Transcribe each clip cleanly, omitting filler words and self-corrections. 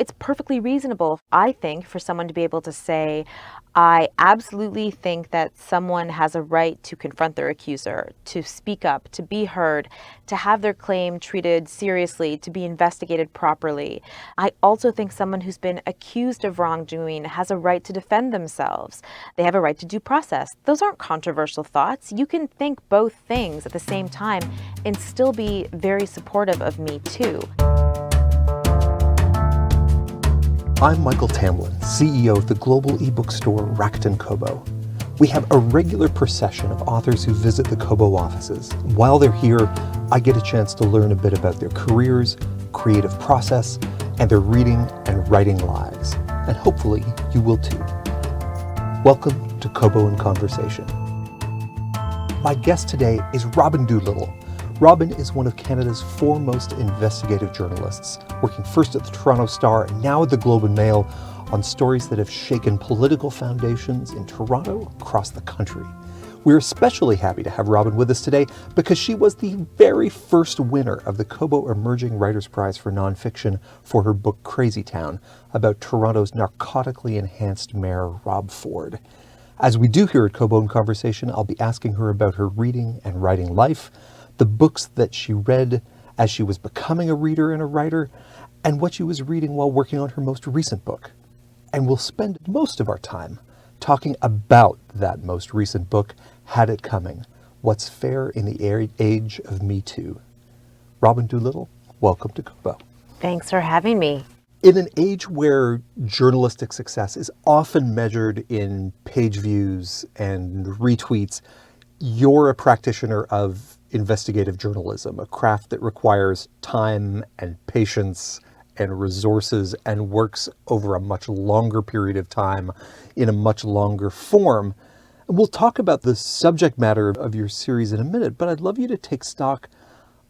it's perfectly reasonable, I think, for someone to be able to say, I absolutely think that someone has a right to confront their accuser, to speak up, to be heard, to have their claim treated seriously, to be investigated properly. I also think someone who's been accused of wrongdoing has a right to defend themselves. They have a right to due process. Those aren't controversial thoughts. You can think both things at the same time and still be very supportive of Me Too. I'm Michael Tamlin, CEO of the global ebook store Rakuten Kobo. We have a regular procession of authors who visit the Kobo offices. While they're here, I get a chance to learn a bit about their careers, creative process, and their reading and writing lives. And hopefully, you will too. Welcome to Kobo in Conversation. My guest today is Robyn Doolittle. Robyn is one of Canada's foremost investigative journalists, working first at the Toronto Star and now at the Globe and Mail on stories that have shaken political foundations in Toronto across the country. We're especially happy to have Robyn with us today because she was the very first winner of the Kobo Emerging Writer Prize for nonfiction for her book Crazytown, about Toronto's narcotically enhanced mayor Rob Ford. As we do here at Kobo in Conversation, I'll be asking her about her reading and writing life, the books that she read as she was becoming a reader and a writer, and what she was reading while working on her most recent book. And we'll spend most of our time talking about that most recent book, Had It Coming, What's Fair in the Age of Me Too. Robyn Doolittle, welcome to Kobo. Thanks for having me. In an age where journalistic success is often measured in page views and retweets, you're a practitioner of investigative journalism, a craft that requires time and patience and resources and works over a much longer period of time in a much longer form. And we'll talk about the subject matter of your series in a minute, but I'd love you to take stock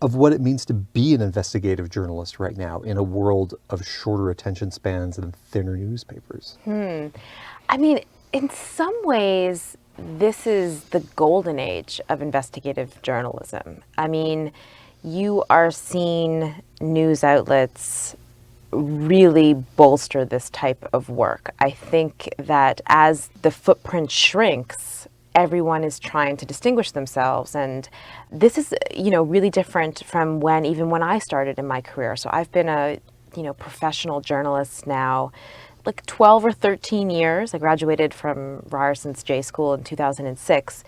of what it means to be an investigative journalist right now in a world of shorter attention spans and thinner newspapers. I mean, in some ways, this is the golden age of investigative journalism. I mean, you are seeing news outlets really bolster this type of work. I think that as the footprint shrinks, everyone is trying to distinguish themselves. And this is, really different from even when I started in my career. So I've been a, professional journalist now, like 12 or 13 years. I graduated from Ryerson's J School in 2006.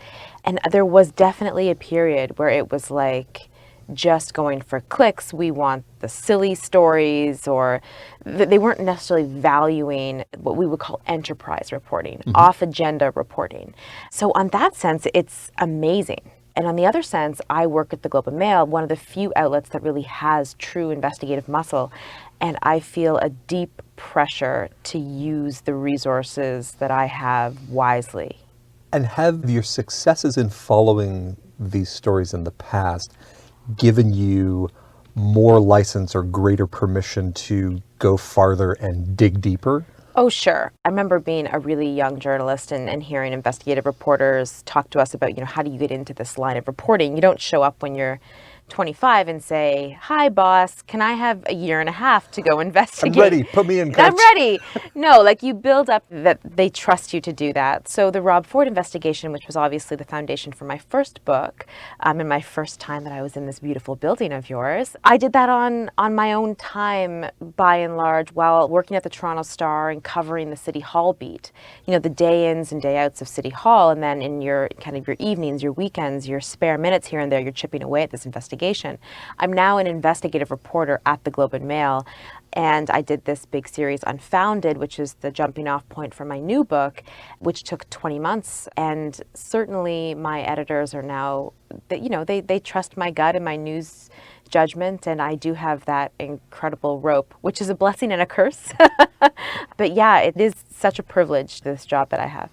And there was definitely a period where it was like just going for clicks. We want the silly stories, or they weren't necessarily valuing what we would call enterprise reporting, off-agenda reporting. So on that sense, it's amazing. And on the other sense, I work at the Globe and Mail, one of the few outlets that really has true investigative muscle. And I feel a deep pressure to use the resources that I have wisely. And have your successes in following these stories in the past given you more license or greater permission to go farther and dig deeper? Oh, sure. I remember being a really young journalist and hearing investigative reporters talk to us about, how do you get into this line of reporting? You don't show up when you're 25 and say, hi, boss, can I have a year and a half to go investigate? I'm ready. Put me in, coach. I'm ready. No, you build up that they trust you to do that. So the Rob Ford investigation, which was obviously the foundation for my first book, and my first time that I was in this beautiful building of yours, I did that on my own time, by and large, while working at the Toronto Star and covering the City Hall beat. The day-ins and day-outs of City Hall, and then in your your evenings, your weekends, your spare minutes here and there, you're chipping away at this investigation. I'm now an investigative reporter at the Globe and Mail, and I did this big series Unfounded, which is the jumping off point for my new book, which took 20 months. And certainly my editors are now, they trust my gut and my news judgment, and I do have that incredible rope, which is a blessing and a curse. But yeah, it is such a privilege, this job that I have.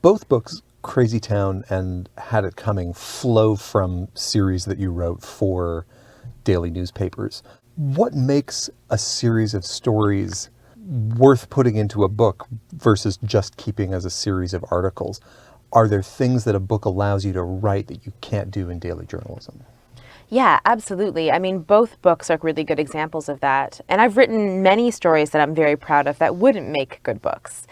Both books, Crazytown and Had It Coming, flow from series that you wrote for daily newspapers. What makes a series of stories worth putting into a book versus just keeping as a series of articles? Are there things that a book allows you to write that you can't do in daily journalism? Yeah, absolutely. I mean, both books are really good examples of that. And I've written many stories that I'm very proud of that wouldn't make good books.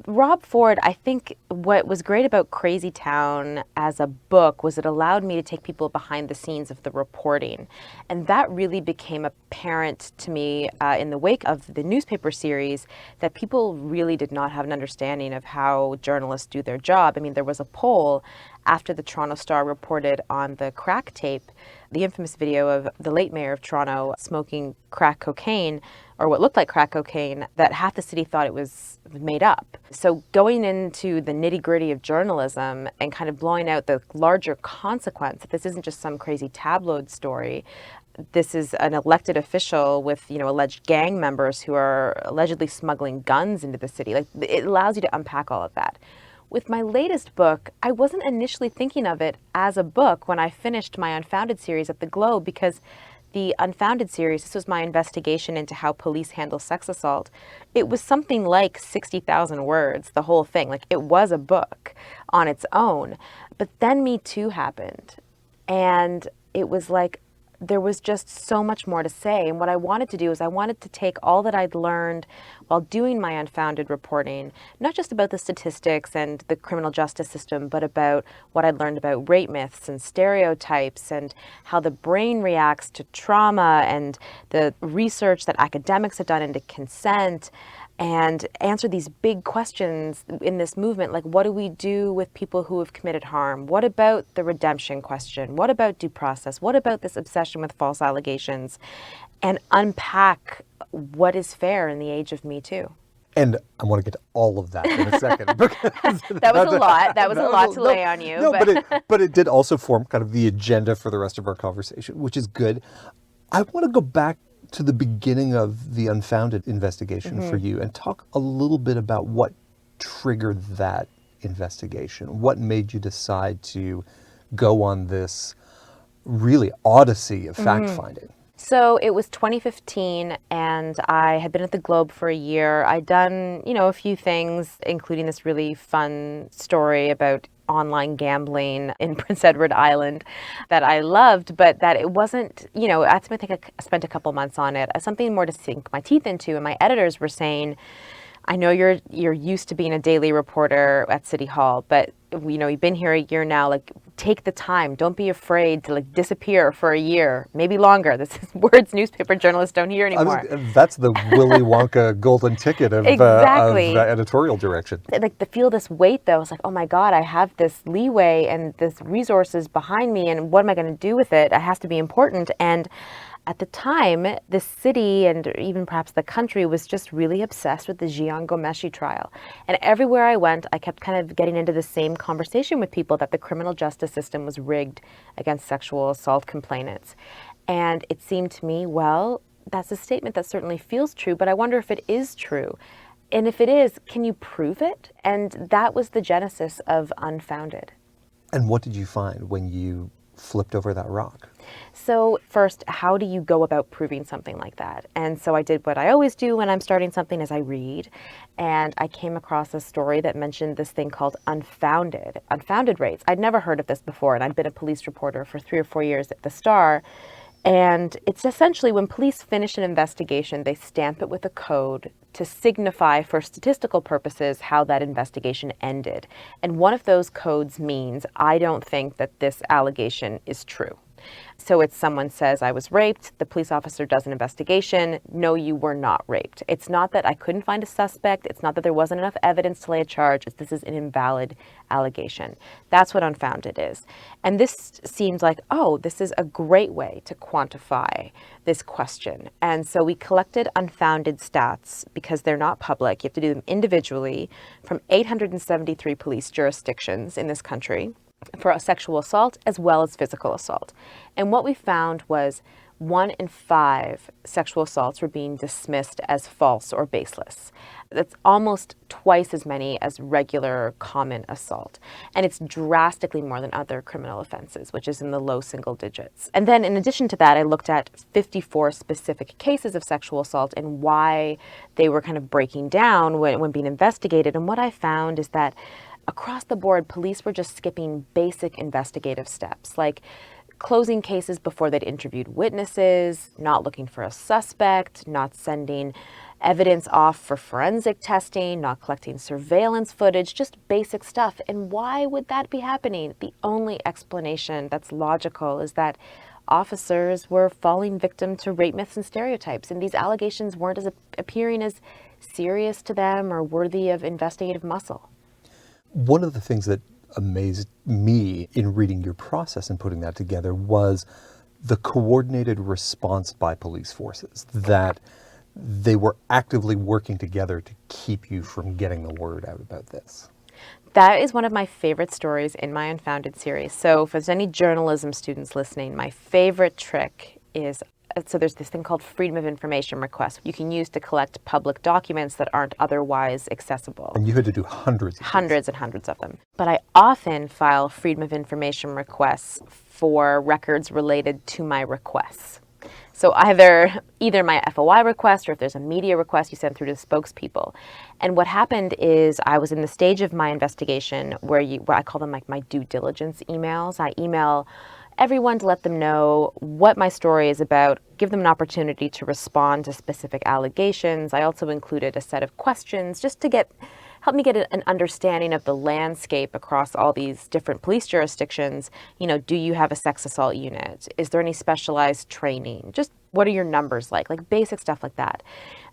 Rob Ford, I think what was great about Crazytown as a book was it allowed me to take people behind the scenes of the reporting. And that really became apparent to me in the wake of the newspaper series that people really did not have an understanding of how journalists do their job. I mean, there was a poll after the Toronto Star reported on the crack tape, the infamous video of the late mayor of Toronto smoking crack cocaine, or what looked like crack cocaine, that half the city thought it was made up. So going into the nitty-gritty of journalism and kind of blowing out the larger consequence, that this isn't just some crazy tabloid story. This is an elected official with, alleged gang members who are allegedly smuggling guns into the city. Like, it allows you to unpack all of that. With my latest book, I wasn't initially thinking of it as a book when I finished my Unfounded series at the Globe, because the Unfounded series, this was my investigation into how police handle sex assault. It was something like 60,000 words, the whole thing. Like, it was a book on its own. But then Me Too happened. And it was like, there was just so much more to say. And what I wanted to do is I wanted to take all that I'd learned while doing my Unfounded reporting, not just about the statistics and the criminal justice system, but about what I'd learned about rape myths and stereotypes and how the brain reacts to trauma and the research that academics had done into consent, and answer these big questions in this movement, like what do we do with people who have committed harm? What about the redemption question? What about due process? What about this obsession with false allegations? And unpack what is fair in the age of Me Too. And I want to get to all of that in a second. Because That was a lot. That was a lot to lay on you. No, but it did also form kind of the agenda for the rest of our conversation, which is good. I want to go back to the beginning of the Unfounded investigation for you and talk a little bit about what triggered that investigation. What made you decide to go on this really odyssey of fact-finding? So it was 2015, and I had been at the Globe for a year. I'd done, a few things, including this really fun story about online gambling in Prince Edward Island that I loved, but that it wasn't, I think I spent a couple months on it, something more to sink my teeth into. And my editors were saying, I know you're used to being a daily reporter at City Hall, but you've been here a year now. Like, take the time. Don't be afraid to disappear for a year, maybe longer. This is words newspaper journalists don't hear anymore. That's the Willy Wonka golden ticket of, exactly. of editorial direction. Like, to feel this weight, though, it's like, oh my God, I have this leeway and this resources behind me, and what am I going to do with it? It has to be important. And at the time, the city and even perhaps the country was just really obsessed with the Jian Ghomeshi trial. And everywhere I went, I kept kind of getting into the same conversation with people that the criminal justice system was rigged against sexual assault complainants. And it seemed to me, well, that's a statement that certainly feels true, but I wonder if it is true. And if it is, can you prove it? And that was the genesis of Unfounded. And what did you find when you flipped over that rock? So first, how do you go about proving something like that? And so I did what I always do when I'm starting something, is I read. And I came across a story that mentioned this thing called unfounded rates. I'd never heard of this before, and I'd been a police reporter for 3 or 4 years at the Star. And it's essentially when police finish an investigation, they stamp it with a code to signify for statistical purposes how that investigation ended. And one of those codes means, I don't think that this allegation is true. So it's someone says, I was raped, the police officer does an investigation, no, you were not raped. It's not that I couldn't find a suspect, it's not that there wasn't enough evidence to lay a charge, it's this is an invalid allegation. That's what Unfounded is. And this seems like, oh, this is a great way to quantify this question. And so we collected Unfounded stats because they're not public. You have to do them individually from 873 police jurisdictions in this country for sexual assault as well as physical assault. And what we found was 1 in 5 sexual assaults were being dismissed as false or baseless. That's almost twice as many as regular common assault. And it's drastically more than other criminal offenses, which is in the low single digits. And then in addition to that, I looked at 54 specific cases of sexual assault and why they were kind of breaking down when being investigated. And what I found is that across the board, police were just skipping basic investigative steps, like closing cases before they'd interviewed witnesses, not looking for a suspect, not sending evidence off for forensic testing, not collecting surveillance footage, just basic stuff. And why would that be happening? The only explanation that's logical is that officers were falling victim to rape myths and stereotypes, and these allegations weren't appearing as serious to them or worthy of investigative muscle. One of the things that amazed me in reading your process and putting that together was the coordinated response by police forces, that they were actively working together to keep you from getting the word out about this. That is one of my favorite stories in my Unfounded series. So if there's any journalism students listening, my favorite trick is, so there's this thing called freedom of information requests you can use to collect public documents that aren't otherwise accessible. And you had to do hundreds of Hundreds and hundreds of them. But I often file freedom of information requests for records related to my requests. So either my FOI request, or if there's a media request, you send through to the spokespeople. And what happened is I was in the stage of my investigation where I call them like my due diligence emails. I email everyone to let them know what my story is about, give them an opportunity to respond to specific allegations. I also included a set of questions just to help me get an understanding of the landscape across all these different police jurisdictions. You know, do you have a sex assault unit? Is there any specialized training? Just what are your numbers like basic stuff like that.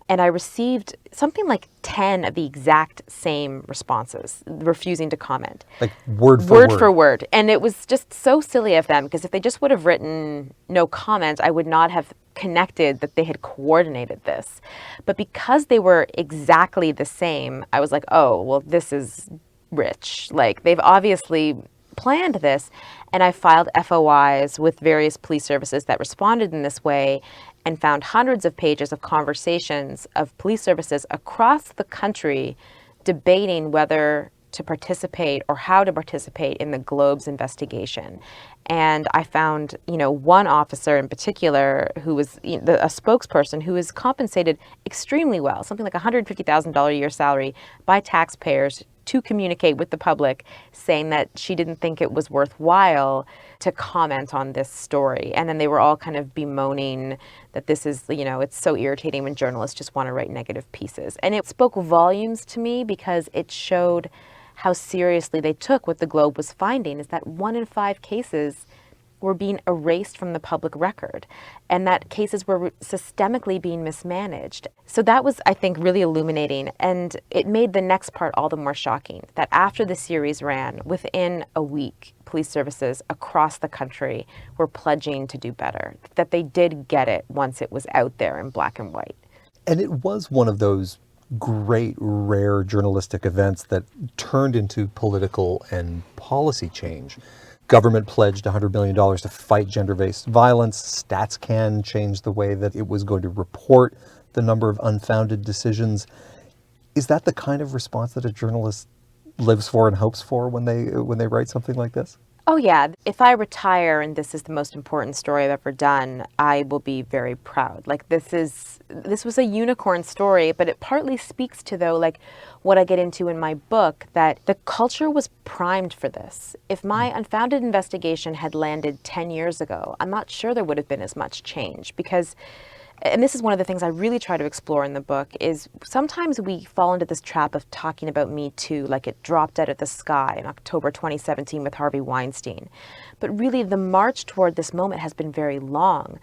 And I received something like 10 of the exact same responses, refusing to comment. Like word for word. And it was just so silly of them, because if they just would have written no comment, I would not have connected that they had coordinated this. But because they were exactly the same, I was like, oh, well, this is rich. Like, they've obviously planned this. And I filed FOIs with various police services that responded in this way, and found hundreds of pages of conversations of police services across the country debating whether to participate or how to participate in the Globe's investigation. And I found, one officer in particular who was a spokesperson who is compensated extremely well, something like $150,000 a year salary by taxpayers to communicate with the public, saying that she didn't think it was worthwhile to comment on this story. And then they were all kind of bemoaning that this is, it's so irritating when journalists just want to write negative pieces. And it spoke volumes to me, because it showed how seriously they took what the Globe was finding, is that 1 in 5 cases were being erased from the public record, and that cases were systemically being mismanaged. So that was, I think, really illuminating, and it made the next part all the more shocking, that after the series ran, within a week, police services across the country were pledging to do better, that they did get it once it was out there in black and white. And it was one of those great, rare journalistic events that turned into political and policy change. Government pledged $100 million to fight gender-based violence. StatsCan changed the way that it was going to report the number of unfounded decisions. Is that the kind of response that a journalist lives for and hopes for when they write something like this? Oh yeah, if I retire and this is the most important story I've ever done, I will be very proud. Like, this was a unicorn story, but it partly speaks to, though, like what I get into in my book, that the culture was primed for this. If my Unfounded Investigation had landed 10 years ago, I'm not sure there would have been as much change, because, and this is one of the things I really try to explore in the book, is sometimes we fall into this trap of talking about Me Too like it dropped out of the sky in October 2017 with Harvey Weinstein. But really, the march toward this moment has been very long.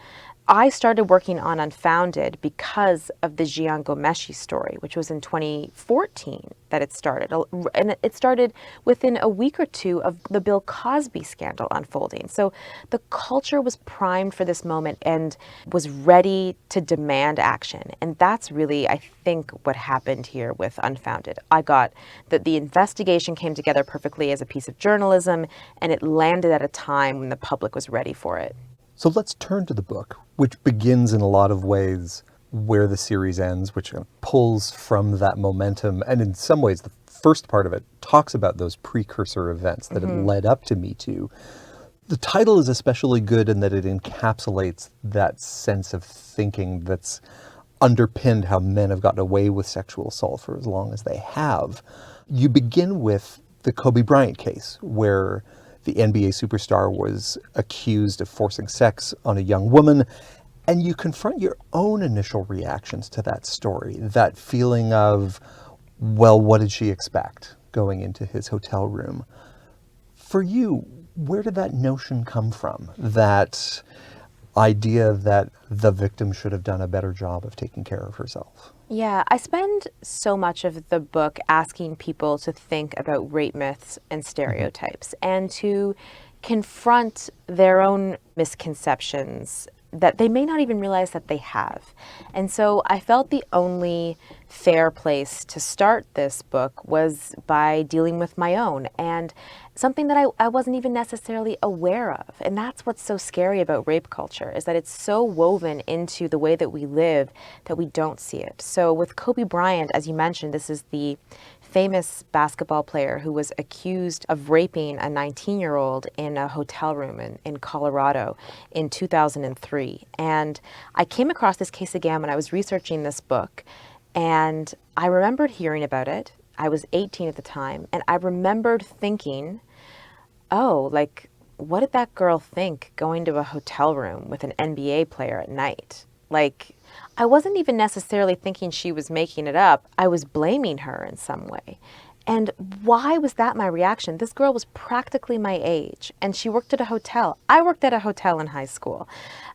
I started working on Unfounded because of the Jian Ghomeshi story, which was in 2014 that it started. And it started within a week or two of the Bill Cosby scandal unfolding. So the culture was primed for this moment and was ready to demand action. And that's really, I think, what happened here with Unfounded. I got that the investigation came together perfectly as a piece of journalism, and it landed at a time when the public was ready for it. So let's turn to the book, which begins in a lot of ways where the series ends, which pulls from that momentum. And in some ways, the first part of it talks about those precursor events that had led up to Me Too. The title is especially good in that it encapsulates that sense of thinking that's underpinned how men have gotten away with sexual assault for as long as they have. You begin with the Kobe Bryant case, where the NBA superstar was accused of forcing sex on a young woman. And you confront your own initial reactions to that story, that feeling of, well, what did she expect going into his hotel room? For you, where did that notion come from? That idea that the victim should have done a better job of taking care of herself? Yeah, I spend so much of the book asking people to think about rape myths and stereotypes and to confront their own misconceptions that they may not even realize that they have. And so I felt the only fair place to start this book was by dealing with my own and something that I wasn't even necessarily aware of. And that's what's so scary about rape culture, is that it's so woven into the way that we live that we don't see it. So with Kobe Bryant, as you mentioned, this is the famous basketball player who was accused of raping a 19-year-old in a hotel room in Colorado in 2003. And I came across this case again when I was researching this book, and I remembered hearing about it. I was 18 at the time, and I remembered thinking, oh, like, what did that girl think going to a hotel room with an NBA player at night? Like, I wasn't even necessarily thinking she was making it up. I was blaming her in some way. And why was that my reaction? This girl was practically my age, and she worked at a hotel. I worked at a hotel in high school.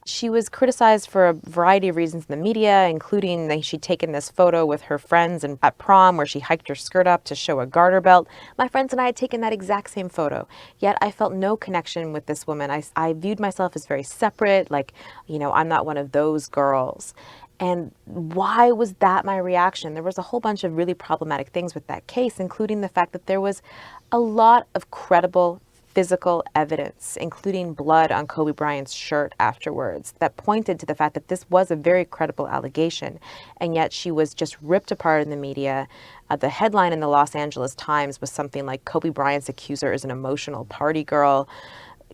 She was criticized for a variety of reasons in the media, including that she'd taken this photo with her friends at prom where she hiked her skirt up to show a garter belt. My friends and I had taken that exact same photo, yet I felt no connection with this woman. I viewed myself as very separate, like, I'm not one of those girls. And why was that my reaction? There was a whole bunch of really problematic things with that case, including the fact that there was a lot of credible physical evidence, including blood on Kobe Bryant's shirt afterwards, that pointed to the fact that this was a very credible allegation. And yet she was just ripped apart in the media. The headline in the Los Angeles Times was something like, Kobe Bryant's accuser is an emotional party girl.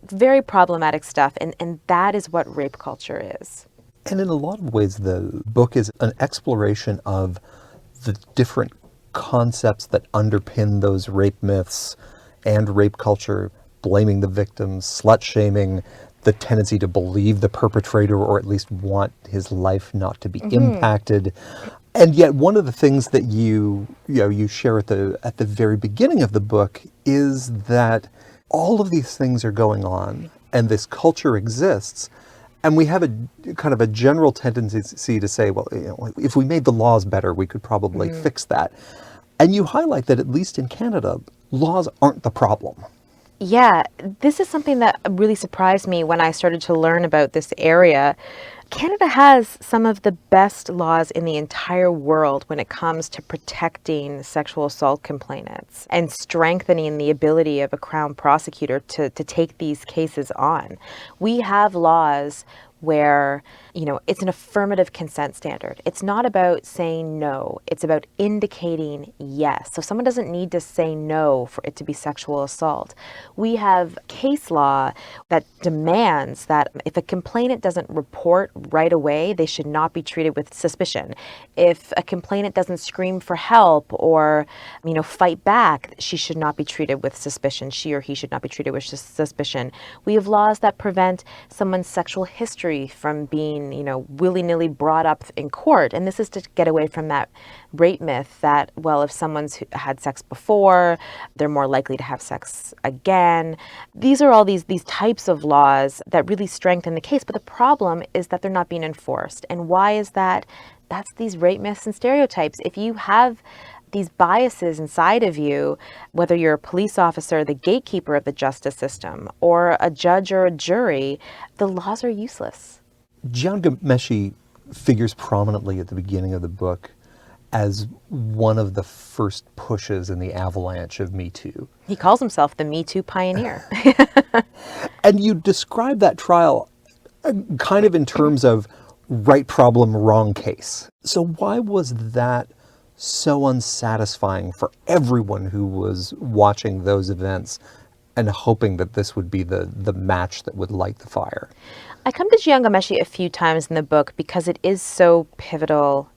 Very problematic stuff. And that is what rape culture is. And in a lot of ways, the book is an exploration of the different concepts that underpin those rape myths and rape culture, blaming the victims, slut-shaming, the tendency to believe the perpetrator or at least want his life not to be impacted. And yet one of the things that you share at the very beginning of the book is that all of these things are going on and this culture exists. And we have a kind of a general tendency to say, well, if we made the laws better, we could probably fix that. And you highlight that, at least in Canada, laws aren't the problem. Yeah, this is something that really surprised me when I started to learn about this area. Canada has some of the best laws in the entire world when it comes to protecting sexual assault complainants and strengthening the ability of a Crown prosecutor to take these cases on. We have laws where, it's an affirmative consent standard. It's not about saying no. It's about indicating yes. So someone doesn't need to say no for it to be sexual assault. We have case law that demands that if a complainant doesn't report right away, they should not be treated with suspicion. If a complainant doesn't scream for help or, fight back, she should not be treated with suspicion. She or he should not be treated with suspicion. We have laws that prevent someone's sexual history from being, willy-nilly brought up in court. And this is to get away from that rape myth that, well, if someone's had sex before, they're more likely to have sex again. These are all these types of laws that really strengthen the case. But the problem is that they're not being enforced. And why is that? That's these rape myths and stereotypes. If you have these biases inside of you, whether you're a police officer, the gatekeeper of the justice system, or a judge or a jury, the laws are useless. Jian Ghomeshi figures prominently at the beginning of the book as one of the first pushes in the avalanche of Me Too. He calls himself the Me Too pioneer. And you describe that trial kind of in terms of right problem, wrong case. So why was that so unsatisfying for everyone who was watching those events and hoping that this would be the match that would light the fire? I come to Jian Ghomeshi a few times in the book because it is so pivotal,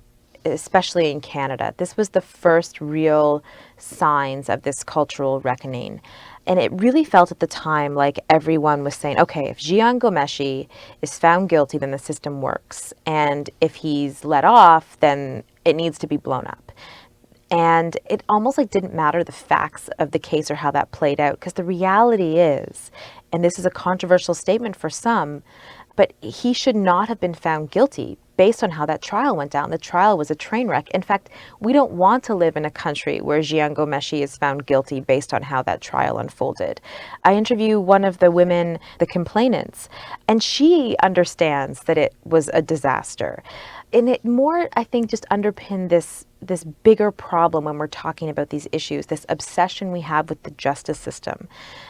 especially in Canada. This was the first real signs of this cultural reckoning. And it really felt at the time like everyone was saying, okay, if Jian Ghomeshi is found guilty, then the system works. And if he's let off, then it needs to be blown up. And it almost like didn't matter the facts of the case or how that played out, because the reality is, and this is a controversial statement for some, but he should not have been found guilty based on how that trial went down. The trial was a train wreck. In fact, we don't want to live in a country where Jian Ghomeshi is found guilty based on how that trial unfolded. I interview one of the women, the complainants, and she understands that it was a disaster. And it more, I think, just underpinned this bigger problem when we're talking about these issues, this obsession we have with the justice system.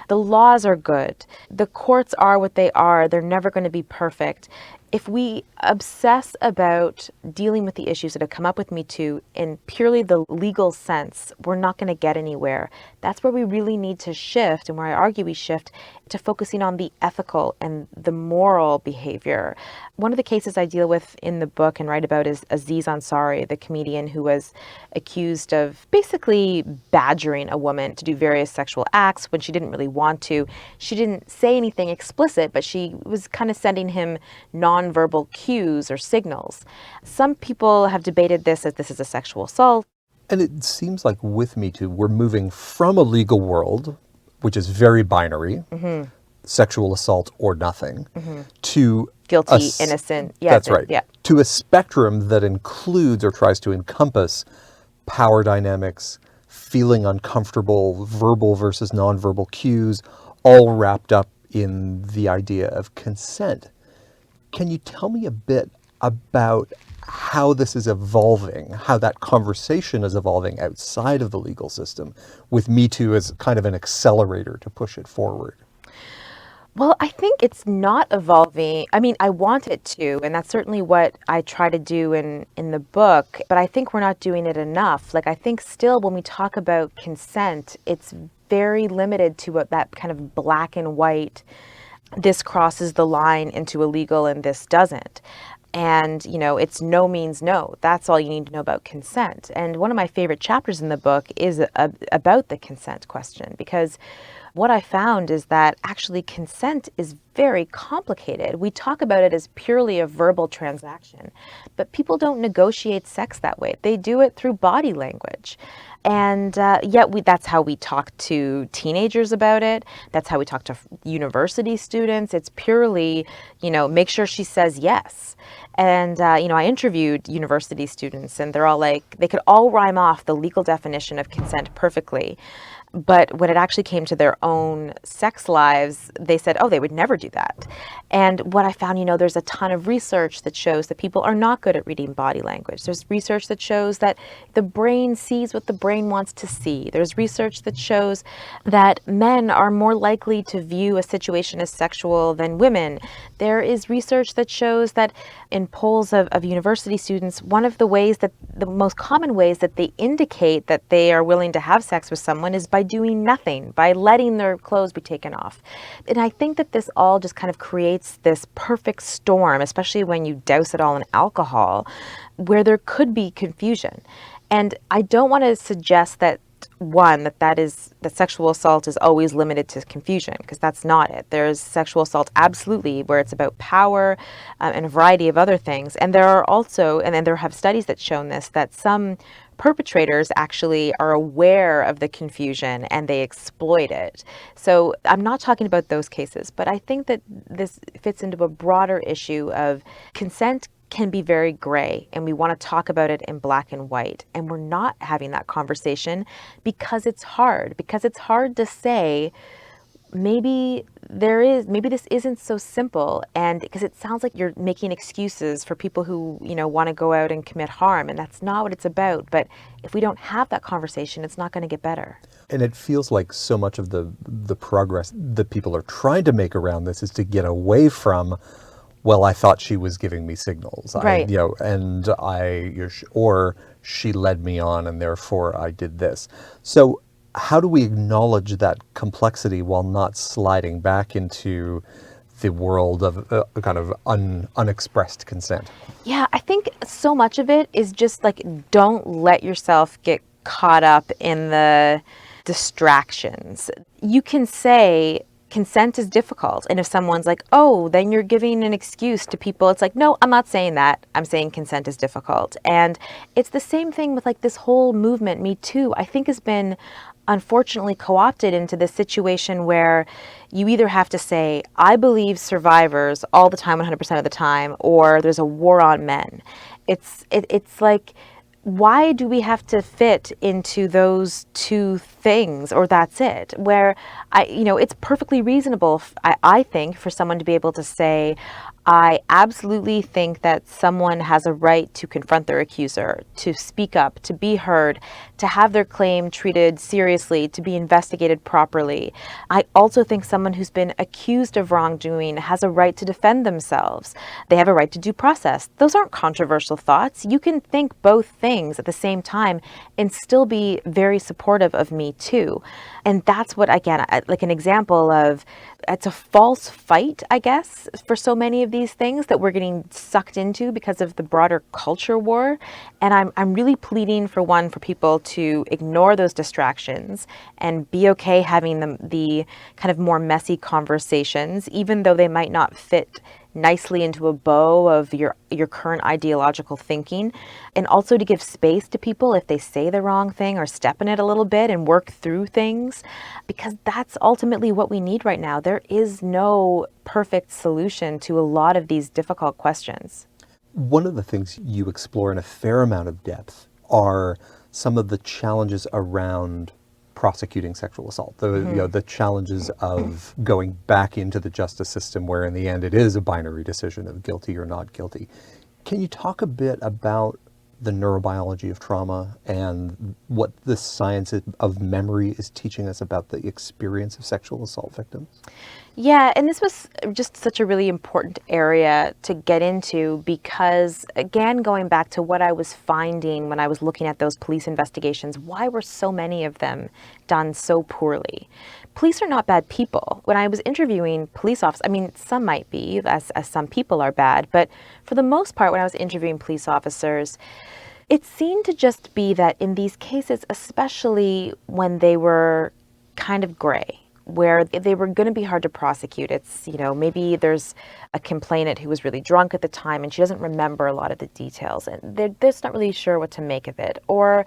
The laws are good. The courts are what they are. They're never going to be perfect. If we obsess about dealing with the issues that have come up with Me Too in purely the legal sense, we're not going to get anywhere. That's where we really need to shift, and where I argue we shift to focusing on the ethical and the moral behavior. One of the cases I deal with in the book and write about is Aziz Ansari, the comedian who was accused of basically badgering a woman to do various sexual acts when she didn't really want to. She didn't say anything explicit, but she was kind of sending him nonverbal cues or signals. Some people have debated this as this is a sexual assault. And it seems like with Me Too, we're moving from a legal world, which is very binary, sexual assault or nothing, to Guilty, innocent. Yeah, that's right. Yeah. To a spectrum that includes or tries to encompass power dynamics, feeling uncomfortable, verbal versus nonverbal cues, all wrapped up in the idea of consent. Can you tell me a bit about how this is evolving, how that conversation is evolving outside of the legal system, with Me Too as kind of an accelerator to push it forward? Well, I think it's not evolving. I mean, I want it to, and that's certainly what I try to do in the book, but I think we're not doing it enough. Like, I think still when we talk about consent, it's very limited to what that kind of black and white, this crosses the line into illegal and this doesn't. And, it's no means no. That's all you need to know about consent. And one of my favorite chapters in the book is about the consent question, because what I found is that actually consent is very complicated. We talk about it as purely a verbal transaction, but people don't negotiate sex that way. They do it through body language. And yet that's how we talk to teenagers about it. That's how we talk to university students. It's purely, make sure she says yes. And, I interviewed university students, and they're all like, they could all rhyme off the legal definition of consent perfectly. But when it actually came to their own sex lives, they said, oh, they would never do that. And what I found, there's a ton of research that shows that people are not good at reading body language. There's research that shows that the brain sees what the brain wants to see. There's research that shows that men are more likely to view a situation as sexual than women. There is research that shows that in polls of university students, one of the most common ways that they indicate that they are willing to have sex with someone is by doing nothing, by letting their clothes be taken off. And I think that this all just kind of creates this perfect storm, especially when you douse it all in alcohol, where there could be confusion. And I don't want to suggest that that sexual assault is always limited to confusion, because that's not it. There's sexual assault absolutely where it's about power and a variety of other things. And there are also, and then there have studies that shown this, that some perpetrators actually are aware of the confusion and they exploit it. So I'm not talking about those cases, but I think that this fits into a broader issue of consent can be very gray, and we want to talk about it in black and white, and we're not having that conversation because it's hard to say maybe this isn't so simple, and because it sounds like you're making excuses for people who want to go out and commit harm, and that's not what it's about. But if we don't have that conversation, it's not going to get better. And it feels like so much of the progress that people are trying to make around this is to get away from, well, I thought she was giving me signals, right? Or she led me on, and therefore I did this. So how do we acknowledge that complexity while not sliding back into the world of kind of unexpressed consent? Yeah, I think so much of it is just like, don't let yourself get caught up in the distractions. You can say consent is difficult. And if someone's like, oh, then you're giving an excuse to people, it's like, no, I'm not saying that. I'm saying consent is difficult. And it's the same thing with like this whole movement, Me Too, I think has been unfortunately co-opted into this situation where you either have to say, I believe survivors all the time, 100% of the time, or there's a war on men. It's like, why do we have to fit into those two things, or that's it? Where it's perfectly reasonable, I think, for someone to be able to say, I absolutely think that someone has a right to confront their accuser, to speak up, to be heard, to have their claim treated seriously, to be investigated properly. I also think someone who's been accused of wrongdoing has a right to defend themselves. They have a right to due process. Those aren't controversial thoughts. You can think both things at the same time and still be very supportive of Me Too. And that's what, again, like an example of, it's a false fight, I guess, for so many of these things that we're getting sucked into because of the broader culture war. And I'm really pleading for people to ignore those distractions and be okay having the kind of more messy conversations, even though they might not fit nicely into a bow of your current ideological thinking, and also to give space to people if they say the wrong thing or step in it a little bit and work through things, because that's ultimately what we need right now. There is no perfect solution to a lot of these difficult questions. One of the things you explore in a fair amount of depth are some of the challenges around prosecuting sexual assault, the challenges of going back into the justice system where in the end it is a binary decision of guilty or not guilty. Can you talk a bit about the neurobiology of trauma and what the science of memory is teaching us about the experience of sexual assault victims? Yeah, and this was just such a really important area to get into because, again, going back to what I was finding when I was looking at those police investigations, why were so many of them done so poorly? Police are not bad people. When I was interviewing police officers, I mean, some might be, as some people are bad, but for the most part, when I was interviewing police officers, it seemed to just be that in these cases, especially when they were kind of gray, where they were going to be hard to prosecute. It's, maybe there's a complainant who was really drunk at the time and she doesn't remember a lot of the details and they're just not really sure what to make of it. Or,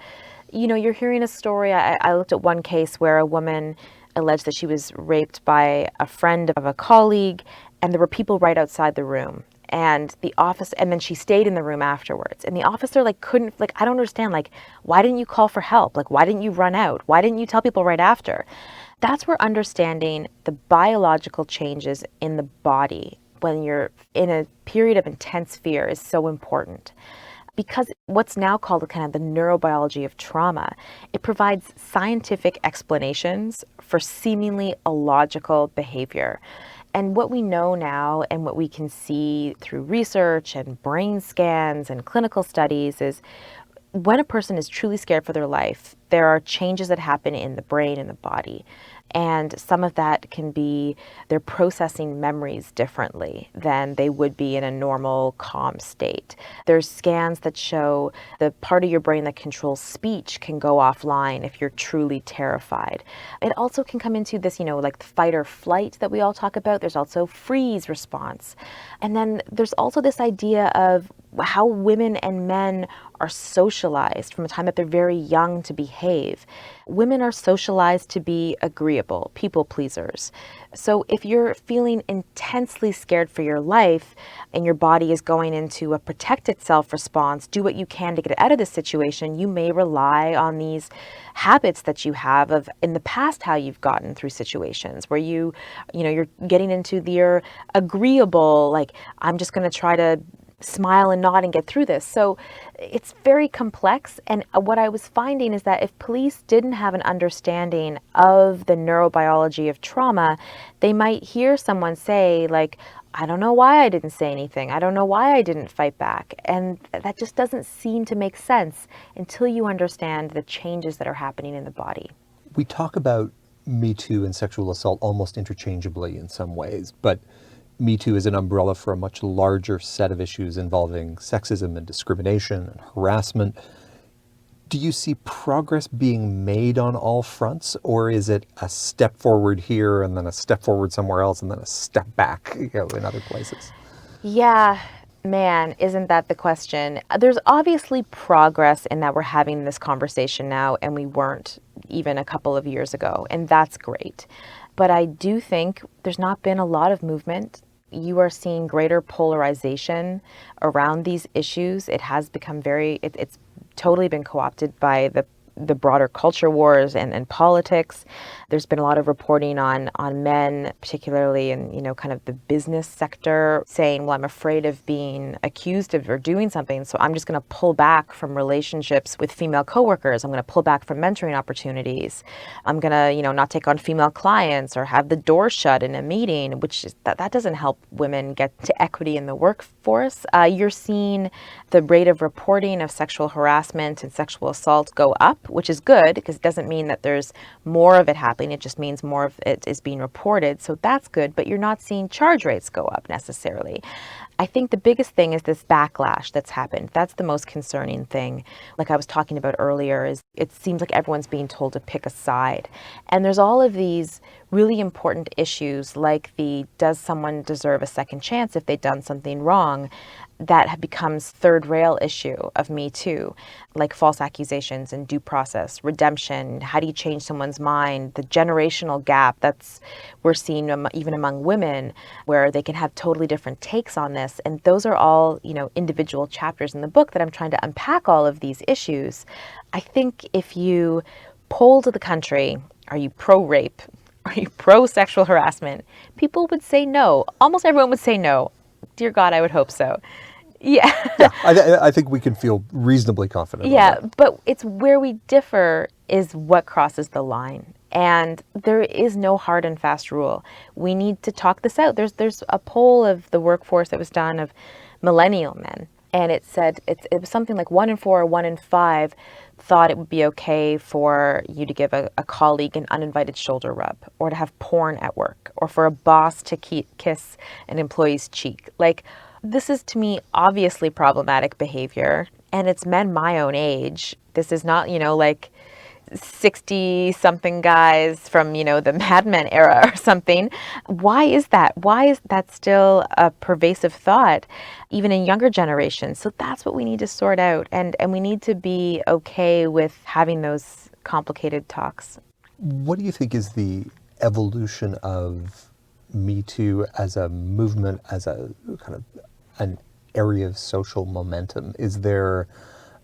you're hearing a story. I looked at one case where a woman alleged that she was raped by a friend of a colleague and there were people right outside the room. And then she stayed in the room afterwards. And the officer couldn't, I don't understand, why didn't you call for help? Why didn't you run out? Why didn't you tell people right after? That's where understanding the biological changes in the body when you're in a period of intense fear is so important. Because what's now called kind of the neurobiology of trauma, it provides scientific explanations for seemingly illogical behavior. And what we know now and what we can see through research and brain scans and clinical studies is when a person is truly scared for their life, there are changes that happen in the brain and the body. And some of that can be they're processing memories differently than they would be in a normal calm state. There's scans that show the part of your brain that controls speech can go offline if you're truly terrified. It also can come into this, like the fight or flight that we all talk about. There's also freeze response. And then there's also this idea of how women and men are socialized from the time that they're very young to behave. Women are socialized to be agreeable, people pleasers. So if you're feeling intensely scared for your life and your body is going into a protect itself response, do what you can to get out of this situation, you may rely on these habits that you have of in the past how you've gotten through situations where you're getting into your agreeable, I'm just going to try to smile and nod and get through this. So it's very complex. And what I was finding is that if police didn't have an understanding of the neurobiology of trauma, they might hear someone say, I don't know why I didn't say anything. I don't know why I didn't fight back. And that just doesn't seem to make sense until you understand the changes that are happening in the body. We talk about Me Too and sexual assault almost interchangeably in some ways, but Me Too is an umbrella for a much larger set of issues involving sexism and discrimination and harassment. Do you see progress being made on all fronts, or is it a step forward here and then a step forward somewhere else and then a step back, in other places? Yeah, man, isn't that the question? There's obviously progress in that we're having this conversation now, and we weren't even a couple of years ago, and that's great. But I do think there's not been a lot of movement. You are seeing greater polarization around these issues. It has become it's totally been co-opted by the broader culture wars and politics. There's been a lot of reporting on men, particularly in, kind of the business sector, saying, well, I'm afraid of being accused of or doing something, so I'm just going to pull back from relationships with female coworkers. I'm going to pull back from mentoring opportunities. I'm going to, not take on female clients or have the door shut in a meeting, which is, that doesn't help women get to equity in the workforce. You're seeing the rate of reporting of sexual harassment and sexual assault go up, which is good because it doesn't mean that there's more of it happening. It just means more of it is being reported. So that's good, but you're not seeing charge rates go up necessarily. I think the biggest thing is this backlash that's happened. That's the most concerning thing. Like I was talking about earlier, is it seems like everyone's being told to pick a side. And there's all of these really important issues like does someone deserve a second chance if they've done something wrong? That becomes third rail issue of Me Too, like false accusations and due process, redemption. How do you change someone's mind? The generational gap we're seeing even among women, where they can have totally different takes on this. And those are all, individual chapters in the book that I'm trying to unpack all of these issues. I think if you polled the country, are you pro-rape? Are you pro-sexual harassment? People would say no. Almost everyone would say no. Dear God, I would hope so. Yeah. Yeah, I think we can feel reasonably confident. Yeah, but it's where we differ is what crosses the line. And there is no hard and fast rule. We need to talk this out. There's a poll of the workforce that was done of millennial men. And it said it was something like 1 in 4 or 1 in 5 thought it would be okay for you to give a colleague an uninvited shoulder rub, or to have porn at work, or for a boss to kiss an employee's cheek. Like, this is, to me, obviously problematic behavior, and it's men my own age. This is not, like 60-something guys from, the Mad Men era or something. Why is that? Why is that still a pervasive thought, even in younger generations? So that's what we need to sort out, and we need to be okay with having those complicated talks. What do you think is the evolution of Me Too as a movement, as a kind of an area of social momentum? Is there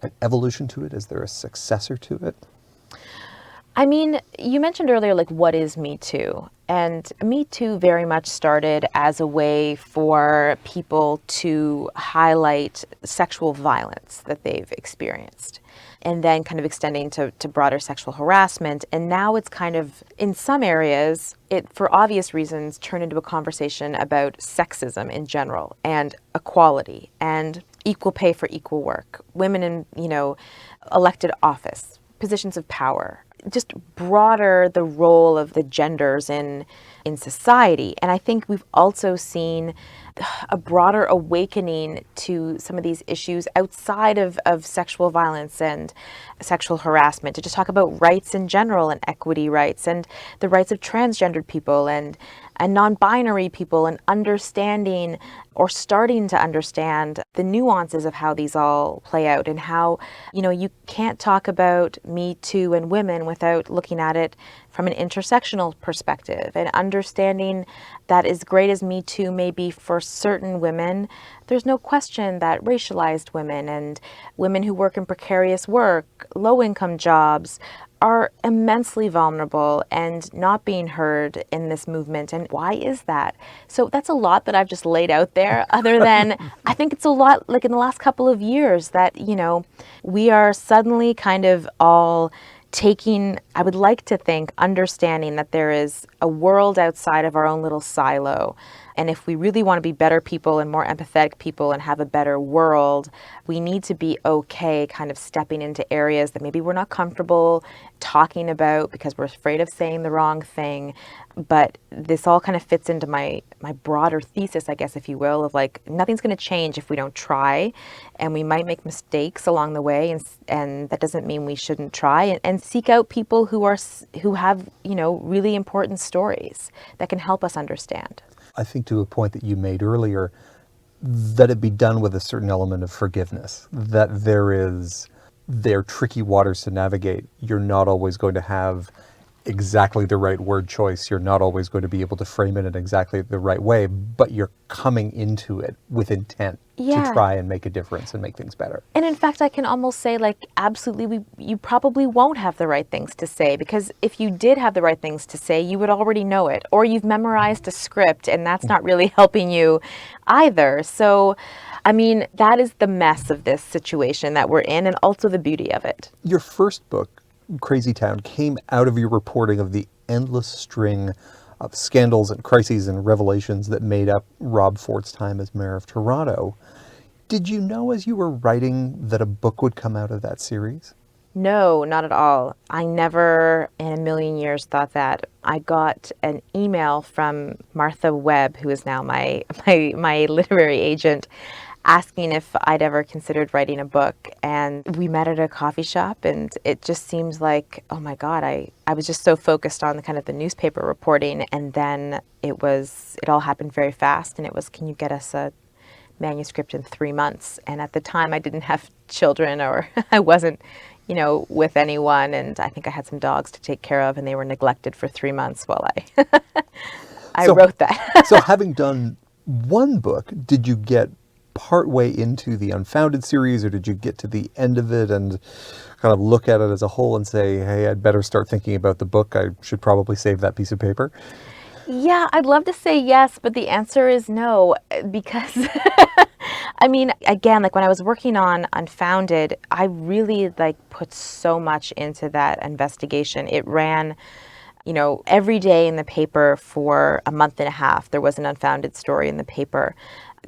an evolution to it? Is there a successor to it? I mean, you mentioned earlier, like, what is Me Too? And Me Too very much started as a way for people to highlight sexual violence that they've experienced, and then kind of extending to broader sexual harassment. And now it's kind of, in some areas, it, for obvious reasons, turned into a conversation about sexism in general, and equality, and equal pay for equal work, women in, elected office, positions of power, just broader the role of the genders in society. And I think we've also seen a broader awakening to some of these issues outside of sexual violence and sexual harassment, to just talk about rights in general and equity rights and the rights of transgendered people and non-binary people, and understanding or starting to understand the nuances of how these all play out, and how, you can't talk about Me Too and women without looking at it from an intersectional perspective, and understanding that as great as Me Too may be for certain women, there's no question that racialized women and women who work in precarious work, low-income jobs, are immensely vulnerable and not being heard in this movement. And why is that? So that's a lot that I've just laid out there, other than I think it's a lot, like, in the last couple of years, that, we are suddenly kind of all taking, I would like to think, understanding that there is a world outside of our own little silo And if we really want to be better people and more empathetic people and have a better world, we need to be okay kind of stepping into areas that maybe we're not comfortable talking about because we're afraid of saying the wrong thing. But this all kind of fits into my broader thesis, I guess, if you will, of like nothing's going to change if we don't try, and we might make mistakes along the way, and that doesn't mean we shouldn't try and seek out people who have, you know, really important stories that can help us understand. I think to a point that you made earlier, that it be done with a certain element of forgiveness, that they're tricky waters to navigate. You're not always going to have exactly the right word choice. You're not always going to be able to frame it in exactly the right way, but you're coming into it with intent to try and make a difference and make things better. And in fact, I can almost say, like, absolutely, you probably won't have the right things to say, because if you did have the right things to say, you would already know it, or you've memorized a script, and that's not really helping you either. So, I mean, that is the mess of this situation that we're in, and also the beauty of it. Your first book, Crazytown, came out of your reporting of the endless string of scandals and crises and revelations that made up Rob Fort's time as mayor of Toronto. Did you know as you were writing that a book would come out of that series? No, not at all. I never in a million years thought that. I got an email from Martha Webb, who is now my literary agent, asking if I'd ever considered writing a book. And we met at a coffee shop, and it just seems like, oh my God, I was just so focused on the kind of the newspaper reporting. And then it all happened very fast. And it was, can you get us a manuscript in 3 months? And at the time I didn't have children, or I wasn't, you know, with anyone. And I think I had some dogs to take care of, and they were neglected for 3 months while I wrote that. So having done one book, did you get partway into the Unfounded series, or did you get to the end of it and kind of look at it as a whole and say, hey, I'd better start thinking about the book. I should probably save that piece of paper? Yeah, I'd love to say yes, but the answer is no, because I mean, again, like when I was working on Unfounded, I really put so much into that investigation. It ran, you know, every day in the paper for a month and a half. There was an Unfounded story in the paper.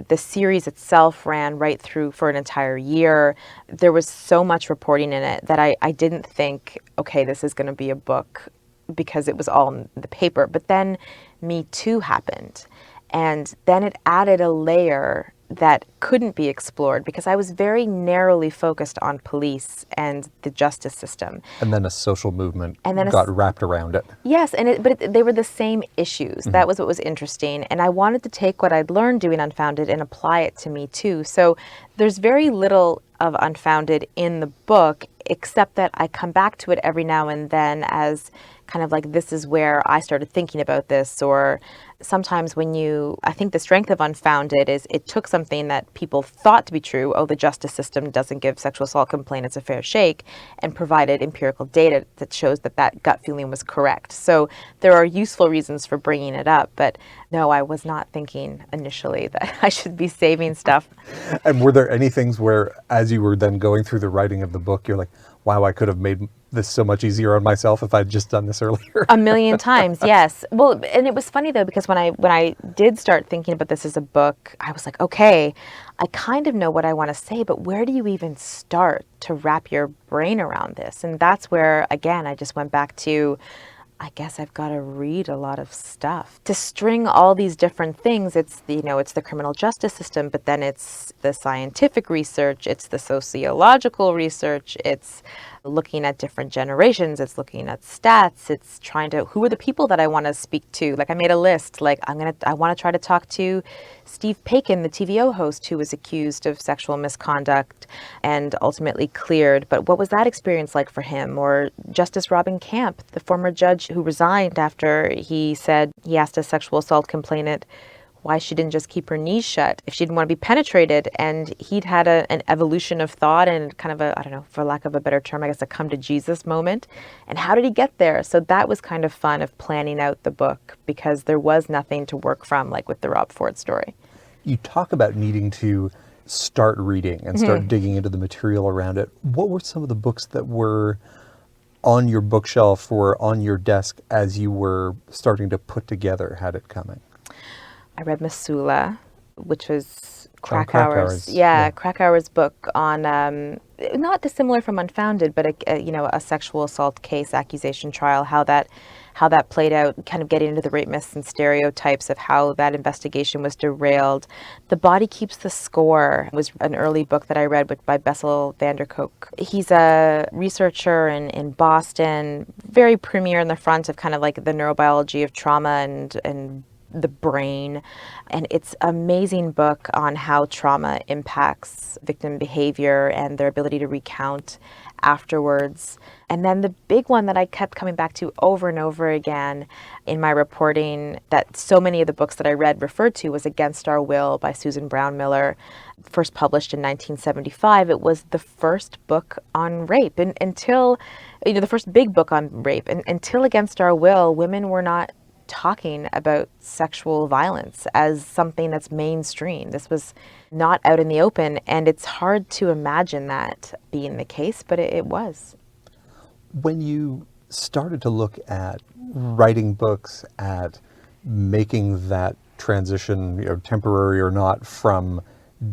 The series itself ran right through for an entire year. There was so much reporting in it that I didn't think, okay, this is going to be a book, because it was all in the paper. But then Me Too happened. And then it added a layer that couldn't be explored, because I was very narrowly focused on police and the justice system. And then a social movement got wrapped around it. Yes, but they were the same issues. Mm-hmm. That was what was interesting. And I wanted to take what I'd learned doing Unfounded and apply it to Me Too. So there's very little of Unfounded in the book, except that I come back to it every now and then as kind of like, this is where I started thinking about this. Or sometimes I think the strength of Unfounded is it took something that people thought to be true, oh, the justice system doesn't give sexual assault complainants a fair shake, and provided empirical data that shows that gut feeling was correct. So there are useful reasons for bringing it up, but no, I was not thinking initially that I should be saving stuff. And were there any things where, as you were then going through the writing of the book, you're like, wow, I could have made this so much easier on myself if I'd just done this earlier? A million times, yes. Well, and it was funny though, because when I did start thinking about this as a book, I was like, okay, I kind of know what I want to say, but where do you even start to wrap your brain around this? And that's where, again, I just went back to, I guess I've got to read a lot of stuff to string all these different things. It's the criminal justice system, but then it's the scientific research, it's the sociological research, it's looking at different generations, it's looking at stats, it's who are the people that I want to speak to? Like I made a list, I want to try to talk to Steve Paikin, the TVO host who was accused of sexual misconduct and ultimately cleared. But what was that experience like for him? Or Justice Robyn Camp, the former judge who resigned after he asked a sexual assault complainant why she didn't just keep her knees shut if she didn't want to be penetrated. And he'd had an evolution of thought and kind of a, I don't know, for lack of a better term, I guess a come to Jesus moment. And how did he get there? So that was kind of fun of planning out the book, because there was nothing to work from, like with the Rob Ford story. You talk about needing to start reading and start digging into the material around it. What were some of the books that were on your bookshelf or on your desk as you were starting to put together Had It Coming? I read Masula, which was John Krakauer's, Krakauer's, yeah. Krakauer's book on, not dissimilar from Unfounded, but a sexual assault case accusation trial, how that played out, kind of getting into the rape myths and stereotypes of how that investigation was derailed. The Body Keeps the Score was an early book that I read by Bessel van der Kolk. He's a researcher in Boston, very premier in the front of kind of like the neurobiology of trauma and the brain. And it's an amazing book on how trauma impacts victim behavior and their ability to recount afterwards. And then the big one that I kept coming back to over and over again in my reporting, that so many of the books that I read referred to, was Against Our Will by Susan Brown Miller, first published in 1975. It was the first book on rape. And until, the first big book on rape. And until Against Our Will, women were not talking about sexual violence as something that's mainstream. This was not out in the open, and it's hard to imagine that being the case, but it was. When you started to look at writing books, at making that transition, temporary or not, from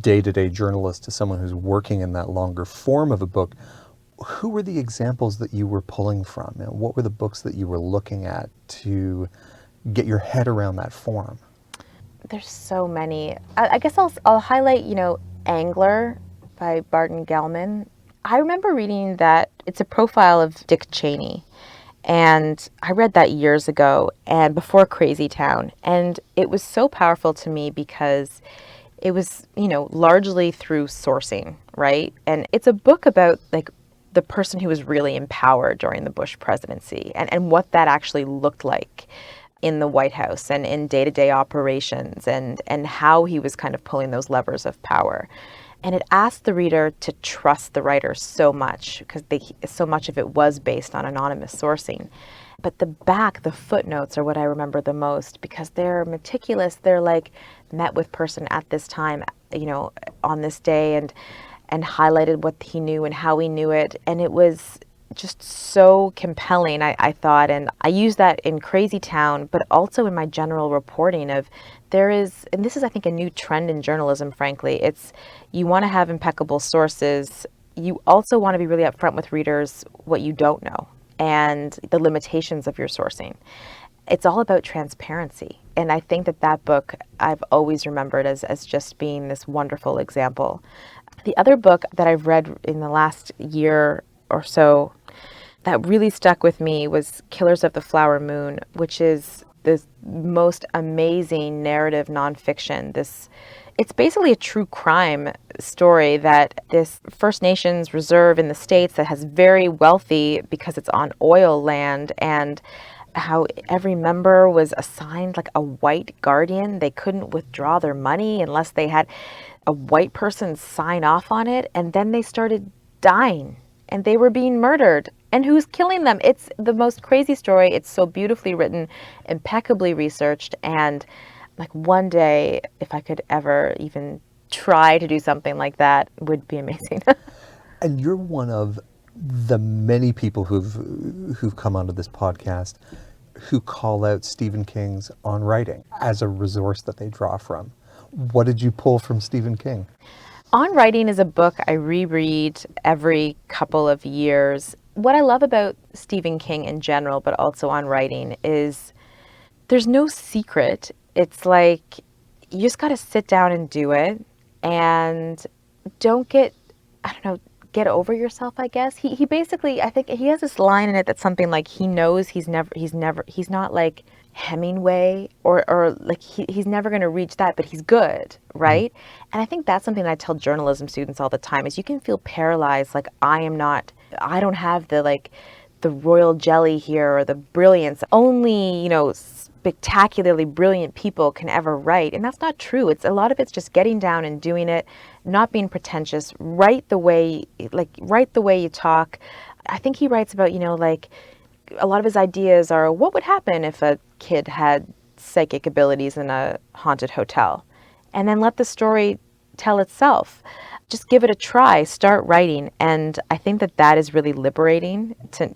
day-to-day journalist to someone who's working in that longer form of a book, who were the examples that you were pulling from? And what were the books that you were looking at to get your head around that form? There's so many. I guess I'll highlight, Angler by Barton Gellman. I remember reading that. It's a profile of Dick Cheney. And I read that years ago and before Crazytown. And it was so powerful to me because it was, largely through sourcing, right? And it's a book about like the person who was really in power during the Bush presidency and what that actually looked like in the White House and in day-to-day operations and how he was kind of pulling those levers of power. And it asked the reader to trust the writer so much because so much of it was based on anonymous sourcing. But the footnotes are what I remember the most because they're meticulous. They're like, met with person at this time, on this day, and highlighted what he knew and how he knew it. And it was just so compelling, I thought. And I use that in Crazytown, but also in my general reporting of and this is, I think, a new trend in journalism, frankly. It's, you want to have impeccable sources. You also want to be really upfront with readers what you don't know and the limitations of your sourcing. It's all about transparency. And I think that book I've always remembered as just being this wonderful example. The other book that I've read in the last year or so that really stuck with me was Killers of the Flower Moon, which is the most amazing narrative nonfiction. It's basically a true crime story that this First Nations reserve in the States that has very wealthy because it's on oil land, and how every member was assigned like a white guardian. They couldn't withdraw their money unless they had a white person sign off on it. And then they started dying and they were being murdered. And who's killing them? It's the most crazy story. It's so beautifully written, impeccably researched. And like one day, if I could ever even try to do something like that, it would be amazing. And you're one of the many people who've come onto this podcast who call out Stephen King's On Writing as a resource that they draw from. What did you pull from Stephen King? On Writing is a book I reread every couple of years. What I love about Stephen King in general, but also On Writing, is there's no secret. It's like you just got to sit down and do it, and don't get over yourself, I guess. He basically, I think he has this line in it that's something like, he knows he's not like Hemingway or like he's never going to reach that, but he's good, right? Mm-hmm. And I think that's something that I tell journalism students all the time is you can feel paralyzed, like I don't have the royal jelly here or the brilliance. Only, spectacularly brilliant people can ever write. And that's not true. A lot of it's just getting down and doing it, not being pretentious, write the way you talk. I think he writes about, a lot of his ideas are, what would happen if a kid had psychic abilities in a haunted hotel? And then let the story tell itself. Just give it a try, start writing. And I think that that is really liberating.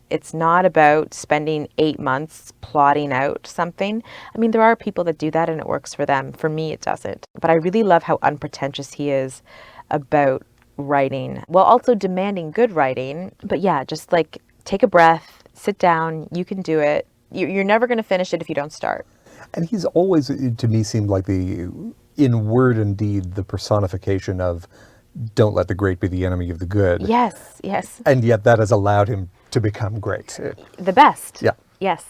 It's not about spending 8 months plotting out something. I mean, there are people that do that and it works for them. For me, it doesn't. But I really love how unpretentious he is about writing, while also demanding good writing. But yeah, just like take a breath, sit down, you can do it. You're never going to finish it if you don't start. And he's always, to me, seemed like in word and deed, the personification of don't let the great be the enemy of the good. Yes, yes. And yet that has allowed him to become great. The best. Yeah. Yes.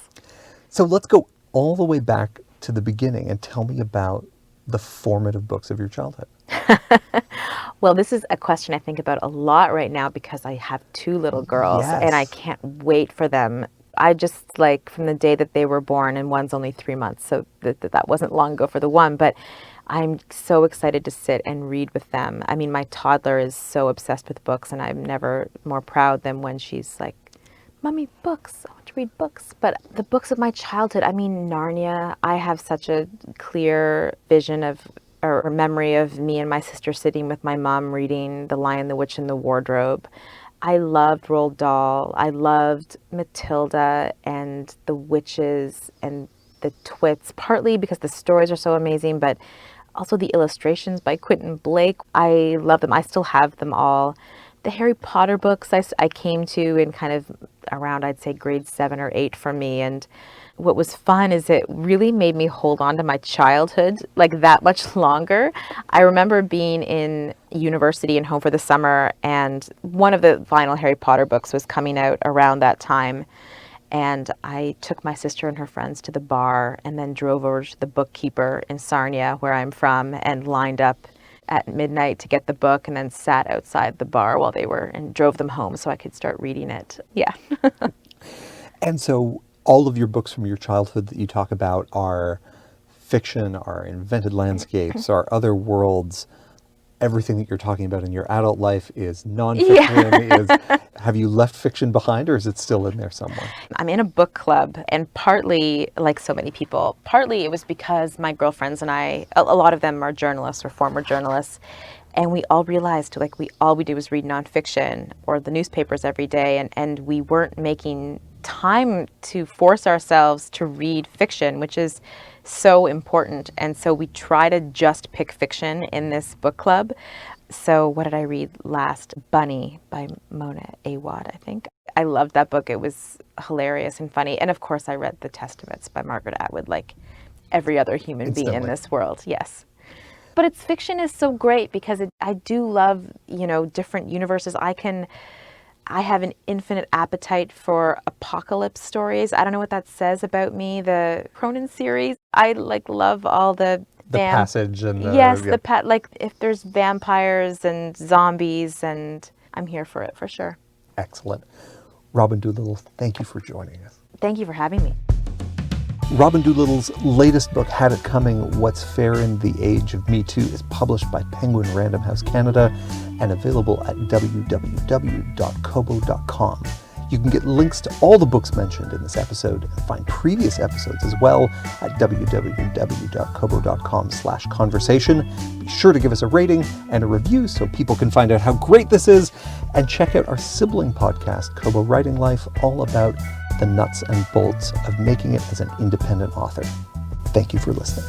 So let's go all the way back to the beginning and tell me about the formative books of your childhood. Well, this is a question I think about a lot right now because I have 2 little girls. Yes. And I can't wait for them. I just like from the day that they were born, and one's only 3 months, so that wasn't long ago for the one, but I'm so excited to sit and read with them. I mean, my toddler is so obsessed with books, and I'm never more proud than when she's like, Mommy, books, I want to read books. But the books of my childhood, I mean, Narnia, I have such a clear vision of, or memory of me and my sister sitting with my mom reading The Lion, the Witch, and the Wardrobe. I loved Roald Dahl. I loved Matilda and the witches and the twits, partly because the stories are so amazing, but also the illustrations by Quentin Blake. I love them. I still have them all. The Harry Potter books I came to in kind of around, I'd say, grade 7 or 8 for me. And what was fun is it really made me hold on to my childhood like that much longer. I remember being in university and home for the summer, and one of the final Harry Potter books was coming out around that time. And I took my sister and her friends to the bar and then drove over to the bookkeeper in Sarnia, where I'm from, and lined up at midnight to get the book, and then sat outside the bar while they were, and drove them home so I could start reading it. Yeah. And so all of your books from your childhood that you talk about are fiction, are invented landscapes, are other worlds. Everything that you're talking about in your adult life is nonfiction. Yeah. Have you left fiction behind, or is it still in there somewhere? I'm in a book club, and partly, like so many people, partly it was because my girlfriends and I, a lot of them are journalists or former journalists, and we all realized like all we did was read nonfiction or the newspapers every day, and we weren't making time to force ourselves to read fiction, which is so important. And so we try to just pick fiction in this book club. So what did I read last? Bunny by Mona Awad, I think. I loved that book. It was hilarious and funny. And of course I read The Testaments by Margaret Atwood, like every other human being in this world. Yes. But its fiction is so great because I do love, different universes. I have an infinite appetite for apocalypse stories. I don't know what that says about me. The Cronin series, I love all the Passage and like if there's vampires and zombies, and I'm here for it for sure. Excellent. Robyn Doolittle, thank you for joining us. Thank you for having me. Robyn Doolittle's latest book, Had It Coming, What's Fair in the Age of Me Too, is published by Penguin Random House Canada and available at www.kobo.com. You can get links to all the books mentioned in this episode and find previous episodes as well at www.kobo.com/conversation. Be sure to give us a rating and a review so people can find out how great this is, and check out our sibling podcast, Kobo Writing Life, all about the nuts and bolts of making it as an independent author. Thank you for listening.